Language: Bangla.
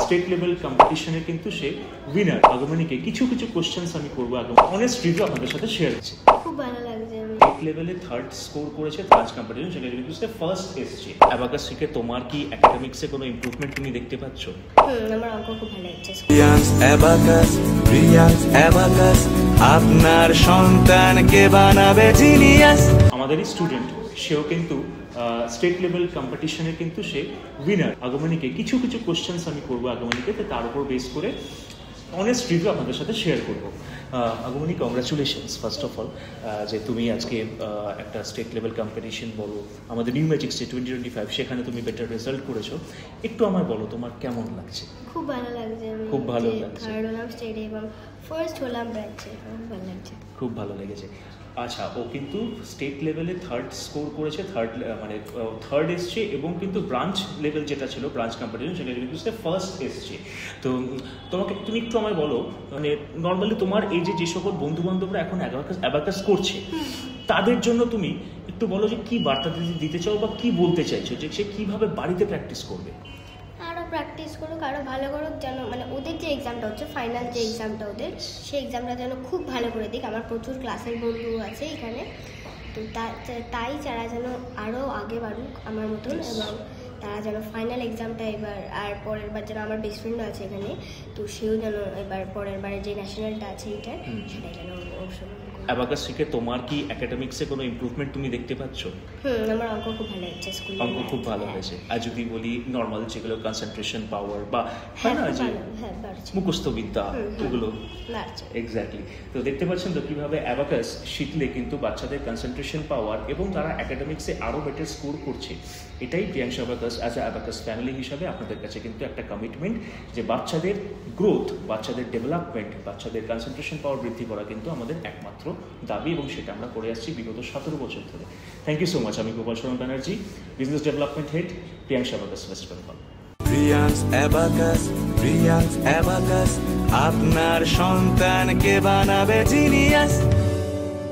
স্টেট লেভেল কম্পিটিশনে কিন্তু সে উইনার। আগমনীকে কিছু কিছু কোশ্চেন্স আমি করবো, অনেস্ট রিভিউ আপনাদের সাথে শেয়ার করছি। খুব ভালো লাগছে। স্টেট লেভেলে থার্ড স্কোর করেছে ব্রাঞ্চ কম্পিটিশন, সেটা কিন্তু সে ফার্স্ট এসছে। অ্যাবাকাস শিখে তোমার কি একাডেমিক্সে কোনো ইমপ্রুভমেন্ট তুমি দেখতে পাচ্ছ? আমার অঙ্ক খুব ভালো হচ্ছে। অ্যাবাকাস আপনার সন্তানকে বানাবে জিনিয়াস। আমাদেরই স্টুডেন্ট, সেও কিন্তু স্টেট লেভেল কম্পিটিশনে কিন্তু সে উইনার। আগমনীকে কিছু কিছু কোশ্চেন্স আমি করবো আগমনীকে, তার উপর বেস করে অনেস্ট রিভিউ আপনাদের সাথে শেয়ার করবো। আগমনী, কংগ্রাচুলেশনস ফার্স্ট অফ অল যে তুমি আজকে একটা স্টেট লেভেল কম্পিটিশন বলো, আমাদের নিউ ম্যাজিক স্টেট 2025, সেখানে তুমি বেটার রেজাল্ট করেছো। একটু আমায় বলো তোমার কেমন লাগছে? খুব ভালো লাগছে। খুব ভালো লাগছে। থার্ড হলাম স্টেটে এবং ফার্স্ট হলাম ব্রাঞ্চে, খুব ভালো লাগছে। খুব ভালো লেগেছে। আচ্ছা, ও কিন্তু স্টেট লেভেলে থার্ড স্কোর করেছে, থার্ড এসছে, এবং কিন্তু ব্রাঞ্চ লেভেল যেটা ছিল ব্রাঞ্চ কম্পিটিশন, সেটা কিন্তু সে ফার্স্ট এসছে। তো তুমি একটু আমায় বলো, মানে নর্মালি তোমার এই যে সকল বন্ধু বান্ধবরা এখন অ্যাবাকাস করছে, তাদের জন্য তুমি একটু বলো যে কি বার্তা দিতে চাও বা কি বলতে চাইছো, যে সে কিভাবে বাড়িতে প্র্যাকটিস করবে? আরও প্র্যাকটিস করুক, আরও ভালো করুক, যেন মানে ওদের যে এক্সামটা হচ্ছে ফাইনাল যে এক্সামটা ওদের, সেই এক্সামটা যেন খুব ভালো করে দিক। আমার প্রচুর ক্লাসের বন্ধু আছে এখানে, তো তাই তারা যেন আরও আগে বাড়ুক আমার মতন, এবং তারা যেন ফাইনাল এক্সামটা এবার আর পরের বার যেন আমার বেস্ট ফ্রেন্ড আছে এখানে, তো সেও যেন এবার পরের বারে যে ন্যাশনালটা আছে এটা, সেটাই যেন অংশগ্রহণ। অ্যাবাকাস শিখে তোমার কি একাডেমিক্সে কোনো ইমপ্রুভমেন্ট তুমি দেখতে পাচ্ছ? আমার অঙ্ক খুব ভালো হচ্ছে, স্কুলে অঙ্ক খুব ভালো হয়েছে। আর যদি বলি নর্মাল যেগুলো কনসেন্ট্রেশন পাওয়ার বা হয় না যে মুখস্থ বিদ্যা, ওগুলো এক্স্যাক্টলি। তো দেখতে পাচ্ছেন তো কিভাবে অ্যাবাকাস শিখলে কিন্তু বাচ্চাদের কনসেন্ট্রেশন পাওয়ার এবং তারা একাডেমিক্সে আরও বেটার স্কোর করছে। এটাই Priyanshu abacus as a abacus family হিসাবে আপনাদের কাছে কিন্তু একটা কমিটমেন্ট, যে বাচ্চাদের গ্রোথ, বাচ্চাদের ডেভেলপমেন্ট, বাচ্চাদের কনসেন্ট্রেশন পাওয়ার বৃদ্ধি করা কিন্তু আমাদের একমাত্র দাবি, এবং সেটা আমরা করে আসছি বিগত 17 বছর ধরে। Thank you so much. আমি Gopal Sharan Banerjee, business development head, Priyanshu abacus, West Bengal. Priyanshu abacus আপনার সন্তানকে বানাবে জিনিয়াস।